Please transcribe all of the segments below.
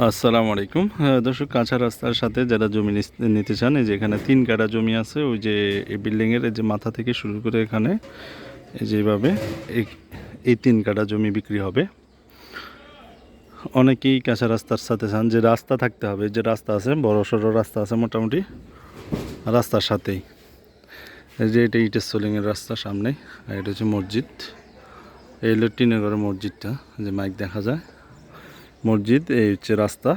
আসসালামু আলাইকুম। দর্শক, কাঁচা রাস্তার সাথে যারা জমি নিতে চান, এই যে এখানে 3 কাঠা জমি আছে। ওই যে এই বিল্ডিংয়ের এই যে মাথা থেকে শুরু করে এখানে এই যে এইভাবে এই এই 3 কাঠা জমি বিক্রি হবে। অনেকেই কাঁচা রাস্তার সাথে চান, যে রাস্তা থাকতে হবে। যে রাস্তা আছে, বড় সড়ো রাস্তা আছে মোটামুটি রাস্তার সাথেই। এই যে এটা ইটের সোলিংয়ের রাস্তা সামনে, আর এটা হচ্ছে মসজিদ। এই হলো টিনেগড়ের মসজিদটা, যে মাইক দেখা যায়। মসজিদ, এই হচ্ছে রাস্তা।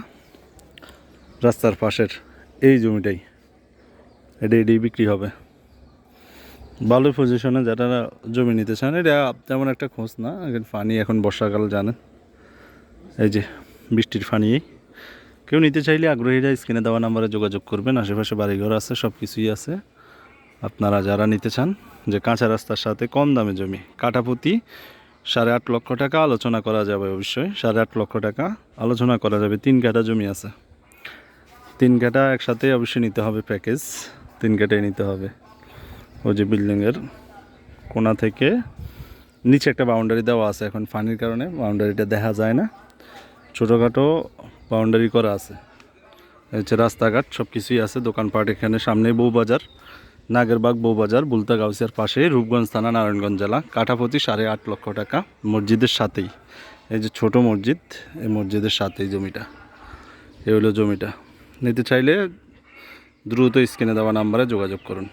রাস্তার পাশের এই জমিটাই, এটাই বিক্রি হবে। ভালো পজিশনে যারা জমি নিতে চান, এটা তেমন একটা খোঁজ না। পানি এখন বর্ষাকাল, জানেন, এই যে বৃষ্টির পানি। কেউ নিতে চাইলে আগ্রহীরা স্ক্রিনে দেওয়া নাম্বারে যোগাযোগ করবেন। আশেপাশে বাড়িঘর আছে, সব কিছুই আছে। আপনারা যারা নিতে চান, যে কাঁচা রাস্তার সাথে কম দামে জমি, কাঠাপ্রতি 8.5 লক্ষ টাকা আলোচনা করা যাবে। অবশ্যই 8.5 লক্ষ টাকা আলোচনা করা যাবে। 3 কাঠা জমি আছে, 3 কাঠা একসাথে অবশ্যই নিতে হবে। প্যাকেজ 3 কাঠাই নিতে হবে। ওই যে বিল্ডিংয়ের কোণা থেকে নিচে একটা বাউন্ডারি দেওয়া আছে। এখন পানির কারণে বাউন্ডারিটা দেখা যায় না, ছোটোখাটো বাউন্ডারি করা আছে। হচ্ছে রাস্তাঘাট সব কিছুই আছে, দোকানপাট। এখানে সামনে বউবাজার, নাগেরবাগ বউবাজার, বুলতা গাউসিয়ার পাশে, রূপগঞ্জ থানা, নারায়ণগঞ্জ জেলা। কাঠাপ্রতি 8.5 লক্ষ টাকা। মসজিদের সাথেই, এই যে ছোট মসজিদ, এই মসজিদের সাথেই জমিটা। এই হলো জমিটা। নিতে চাইলে দ্রুত স্ক্রিনে দেওয়া নাম্বারে যোগাযোগ করুন।